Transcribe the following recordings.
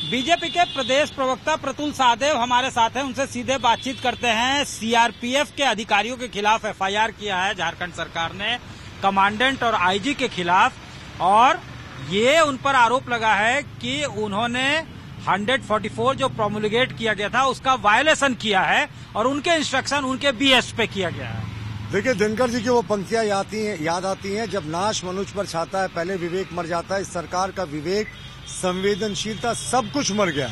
BJP के प्रदेश प्रवक्ता प्रतुल साहदेव हमारे साथ हैं, उनसे सीधे बातचीत करते हैं। सीआरपीएफ के अधिकारियों के खिलाफ एफआईआर किया है झारखंड सरकार ने, कमांडेंट और आईजी के खिलाफ, और ये उन पर आरोप लगा है कि उन्होंने 144 जो प्रोमुलगेट किया गया था उसका वायलेशन किया है और उनके इंस्ट्रक्शन उनके बीएस पे किया गया है। देखिए, दिनकर जी की वो पंक्तियां याद आती हैं, जब नाश मनुष्य पर छाता है पहले विवेक मर जाता है। इस सरकार का विवेक, संवेदनशीलता, सब कुछ मर गया।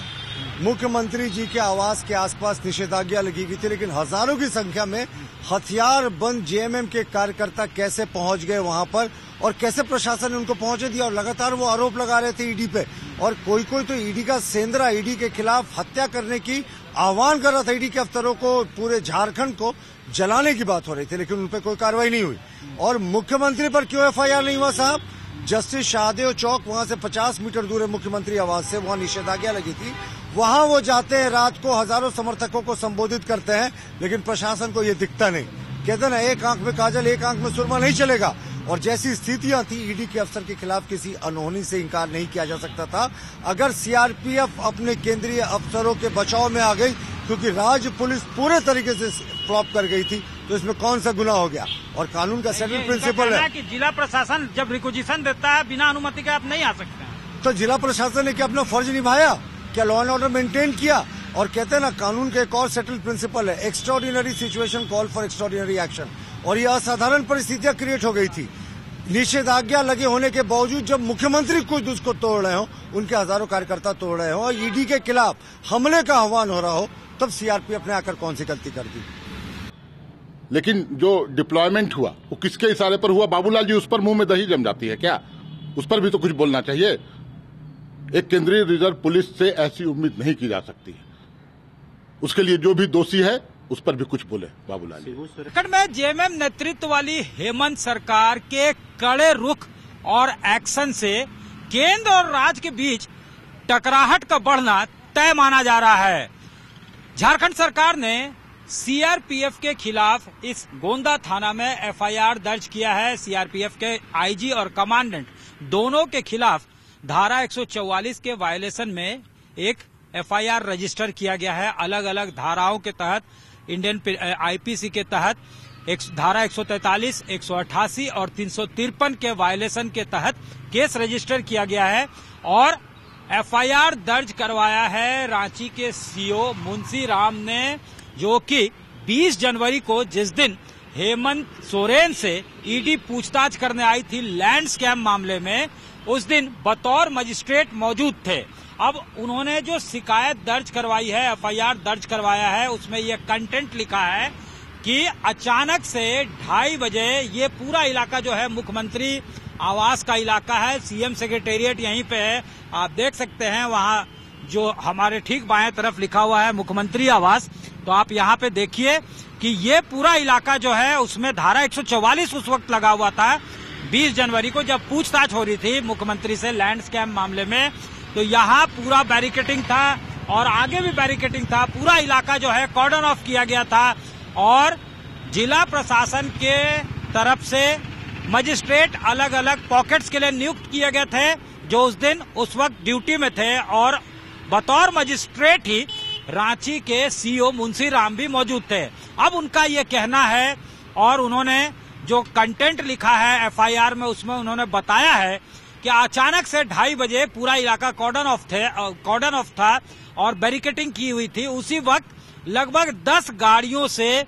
मुख्यमंत्री जी के आवास के आसपास निषेधाज्ञा लगी हुई थी, लेकिन हजारों की संख्या में हथियार बंद जेएमएम के कार्यकर्ता कैसे पहुंच गए वहां पर और कैसे प्रशासन ने उनको पहुंचे दिया, और लगातार वो आरोप लगा रहे थे ईडी पे। और कोई तो ईडी का सेंधरा, ईडी के खिलाफ हत्या करने की आह्वान कर रहा था। ईडी के अफसरों को, पूरे झारखंड को जलाने की बात हो रही थी, लेकिन उन पर कोई कार्रवाई नहीं हुई। और मुख्यमंत्री पर क्यों एफआईआर नहीं हुआ साहब? जस्टिस शाहदेव चौक वहां से 50 मीटर दूर है मुख्यमंत्री आवास से, वहां निषेधाज्ञा लगी थी। वहां वो जाते हैं, रात को हजारों समर्थकों को संबोधित करते हैं, लेकिन प्रशासन को ये दिखता नहीं। कहते ना, एक आंख में काजल एक आंख में सुरमा नहीं चलेगा। और जैसी स्थितियां थी, ईडी के अफसर के खिलाफ किसी अनहोनी से इंकार नहीं किया जा सकता था। अगर सीआरपीएफ अपने केंद्रीय अफसरों के बचाव में आ गई, क्योंकि राज्य पुलिस पूरे तरीके से फ्लॉप कर गई थी, तो इसमें कौन सा गुनाह हो गया? और कानून का सेटल प्रिंसिपल है कि जिला प्रशासन जब रिक्वेजिशन देता है बिना अनुमति के आप नहीं आ सकते हैं। तो जिला प्रशासन ने क्या अपना फर्ज निभाया? क्या लॉ एंड ऑर्डर मेंटेन किया? और कहते हैं ना, कानून का एक और सेटल प्रिंसिपल है, extraordinary situation call for extraordinary action. और ये असाधारण परिस्थितियां क्रिएट हो गई थी। निषेधाज्ञा लगे होने के बावजूद जब मुख्यमंत्री खुद उसको तोड़ रहे हो, उनके हजारों कार्यकर्ता तोड़ रहे हो और ईडी के खिलाफ हमले का आह्वान हो रहा हो, तब सीआरपीएफ ने आकर कौन सी गलती कर दी? लेकिन जो डिप्लॉयमेंट हुआ वो किसके इशारे पर हुआ? बाबूलाल जी, उस पर मुंह में दही जम जाती है क्या? उस पर भी तो कुछ बोलना चाहिए। एक केंद्रीय रिजर्व पुलिस से ऐसी उम्मीद नहीं की जा सकती है। उसके लिए जो भी दोषी है उस पर भी कुछ बोले बाबूलाल जी। झारखंड में जेएमएम नेतृत्व वाली हेमंत सरकार के कड़े रुख और एक्शन से केंद्र और राज्य के बीच टकराहट का बढ़ना तय माना जा रहा है। झारखंड सरकार ने सीआरपीएफ के खिलाफ इस गोंदा थाना में एफआईआर दर्ज किया है। सीआरपीएफ के आईजी और कमांडेंट दोनों के खिलाफ धारा 144 के वायलेशन में एक एफआईआर रजिस्टर किया गया है। अलग अलग धाराओं के तहत, इंडियन आईपीसी के तहत धारा 143, 188 और 353 के वायलेशन के तहत केस रजिस्टर किया गया है और एफआईआर दर्ज करवाया है रांची के सीओ मुंशी राम ने, जो कि 20 जनवरी को, जिस दिन हेमंत सोरेन से ईडी पूछताछ करने आई थी लैंड स्कैम मामले में, उस दिन बतौर मजिस्ट्रेट मौजूद थे। अब उन्होंने जो शिकायत दर्ज करवाई है, एफआईआर दर्ज करवाया है, उसमें यह कंटेंट लिखा है कि अचानक से 2:30 बजे ये पूरा इलाका जो है मुख्यमंत्री आवास का इलाका है, सीएम सेक्रेटेरिएट यहीं पे है, आप देख सकते हैं। वहां जो हमारे ठीक बाएं तरफ लिखा हुआ है मुख्यमंत्री आवास, तो आप यहाँ पे देखिए कि ये पूरा इलाका जो है उसमें धारा 144 उस वक्त लगा हुआ था 20 जनवरी को, जब पूछताछ हो रही थी मुख्यमंत्री से लैंड स्कैम मामले में। तो यहाँ पूरा बैरिकेटिंग था और आगे भी बैरिकेटिंग था। पूरा इलाका जो है कॉर्डन ऑफ किया गया था और जिला प्रशासन के तरफ से मजिस्ट्रेट अलग अलग पॉकेट्स के लिए नियुक्त किए गए थे, जो उस वक्त ड्यूटी में थे, और बतौर मजिस्ट्रेट ही रांची के सीओ मुंशी राम भी मौजूद थे। अब उनका ये कहना है और उन्होंने जो कंटेंट लिखा है एफआईआर में, उसमें उन्होंने बताया है कि अचानक से 2:30 बजे पूरा इलाका कॉर्डन ऑफ था और बैरिकेटिंग की हुई थी। उसी वक्त लगभग 10 गाड़ियों से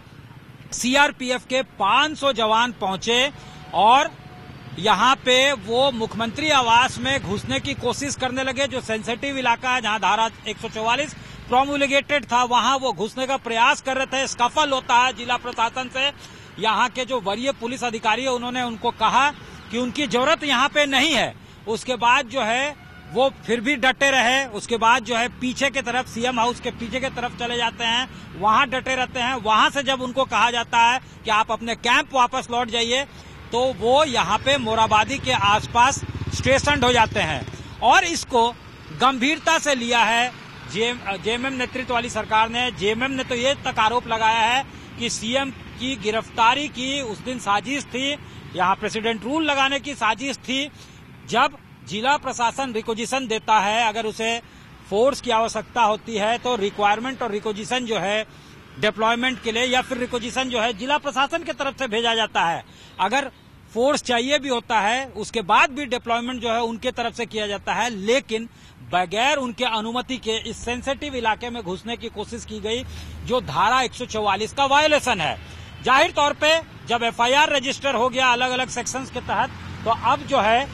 सीआरपीएफ के 500 जवान पहुंचे और यहाँ पे वो मुख्यमंत्री आवास में घुसने की कोशिश करने लगे, जो सेंसिटिव इलाका है जहाँ धारा 144 प्रोमुलगेटेड था, वहां वो घुसने का प्रयास कर रहे थे। स्कफल होता है जिला प्रशासन से। यहाँ के जो वरीय पुलिस अधिकारी है उन्होंने उनको कहा कि उनकी जरूरत यहाँ पे नहीं है। उसके बाद जो है वो फिर भी डटे रहे। उसके बाद जो है पीछे के तरफ, सीएम हाउस के पीछे के तरफ चले जाते हैं, वहां डटे रहते हैं। वहां से जब उनको कहा जाता है कि आप अपने कैंप वापस लौट जाइए, तो वो यहाँ पे मोराबादी के आसपास स्टेशन हो जाते हैं और इसको गंभीरता से लिया है जेएमएम नेतृत्व वाली सरकार ने। जेएमएम ने तो ये तक आरोप लगाया है कि सीएम की गिरफ्तारी की उस दिन साजिश थी, यहाँ प्रेसिडेंट रूल लगाने की साजिश थी। जब जिला प्रशासन रिक्वेजिशन देता है, अगर उसे फोर्स की आवश्यकता होती है तो रिक्वायरमेंट और रिक्वेजिशन जो है डिप्लॉयमेंट के लिए या फिर रिक्वेजिशन जो है जिला प्रशासन की तरफ से भेजा जाता है। अगर फोर्स चाहिए भी होता है उसके बाद भी डिप्लॉयमेंट जो है उनके तरफ से किया जाता है, लेकिन बगैर उनके अनुमति के इस सेंसिटिव इलाके में घुसने की कोशिश की गई, जो धारा 144 का वायोलेशन है। जाहिर तौर पे जब एफआईआर रजिस्टर हो गया अलग अलग सेक्शंस के तहत, तो अब जो है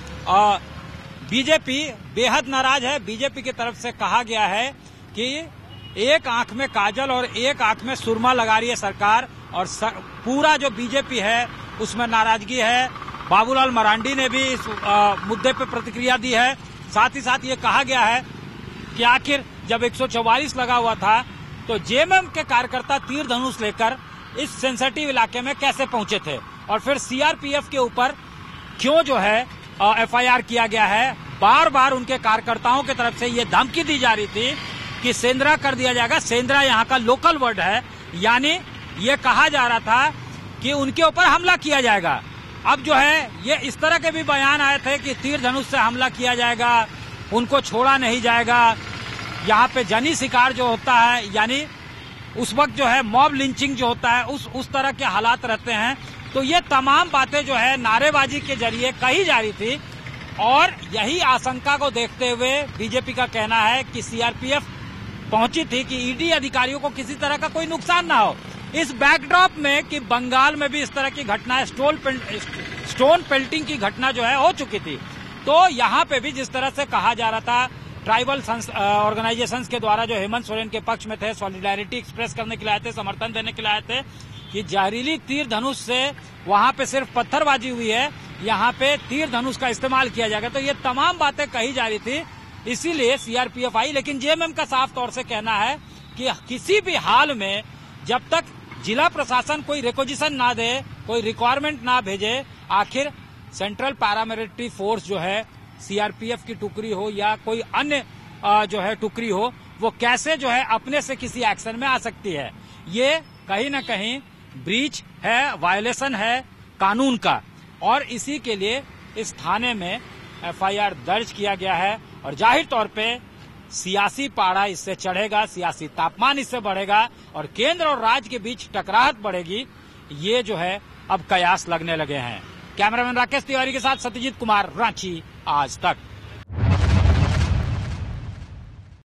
बीजेपी बेहद नाराज है। बीजेपी की तरफ से कहा गया है कि एक आंख में काजल और एक आंख में सुरमा लगा रही है सरकार, और पूरा जो बीजेपी है उसमें नाराजगी है। बाबूलाल मरांडी ने भी इस मुद्दे पर प्रतिक्रिया दी है। साथ ही साथ ये कहा गया है कि आखिर जब 144 लगा हुआ था तो जेएमएम के कार्यकर्ता तीर धनुष लेकर इस सेंसिटिव इलाके में कैसे पहुंचे थे, और फिर सीआरपीएफ के ऊपर क्यों जो है एफआईआर किया गया है। बार बार उनके कार्यकर्ताओं की तरफ से ये धमकी दी जा रही थी कि सेंद्रा कर दिया जाएगा। सेंद्रा यहाँ का लोकल वर्ड है, यानी ये कहा जा रहा था कि उनके ऊपर हमला किया जाएगा। अब जो है ये इस तरह के भी बयान आए थे कि तीर धनुष से हमला किया जाएगा, उनको छोड़ा नहीं जाएगा। यहाँ पे जनी शिकार जो होता है, यानी उस वक्त जो है मॉब लिंचिंग जो होता है उस तरह के हालात रहते हैं। तो ये तमाम बातें जो है नारेबाजी के जरिए कही जा रही थी, और यही आशंका को देखते हुए बीजेपी का कहना है कि सीआरपीएफ पहुंची थी कि ईडी अधिकारियों को किसी तरह का कोई नुकसान ना हो। इस बैकड्रॉप में कि बंगाल में भी इस तरह की घटनाएं, स्टोन पेल्टिंग की घटना जो है हो चुकी थी, तो यहाँ पे भी जिस तरह से कहा जा रहा था ट्राइबल ऑर्गेनाइजेशंस के द्वारा जो हेमंत सोरेन के पक्ष में थे, सॉलिडारिटी एक्सप्रेस करने के लिए आए थे, समर्थन देने के लिए आए थे कि जहरीली तीर धनुष से वहां पे सिर्फ पत्थरबाजी हुई है, यहाँ पे तीर धनुष का इस्तेमाल किया जाएगा। तो ये तमाम बातें कही जा रही थी, इसीलिए सीआरपीएफ आई। लेकिन जेएमएम का साफ तौर से कहना है कि किसी भी हाल में जब तक जिला प्रशासन कोई रिक्वेजिशन ना दे, कोई रिक्वायरमेंट ना भेजे, आखिर सेंट्रल पैरामिलिट्री फोर्स जो है सीआरपीएफ की टुकड़ी हो या कोई अन्य जो है टुकड़ी हो, वो कैसे जो है अपने से किसी एक्शन में आ सकती है। ये कहीं न कहीं ब्रीच है, वायलेशन है कानून का, और इसी के लिए इस थाने में एफआईआर दर्ज किया गया है। और जाहिर तौर पे सियासी पारा इससे चढ़ेगा, सियासी तापमान इससे बढ़ेगा और केंद्र और राज्य के बीच टकराहट बढ़ेगी। ये जो है अब कयास लगने लगे हैं। कैमरामैन राकेश तिवारी के साथ सत्यजीत कुमार, रांची आज तक।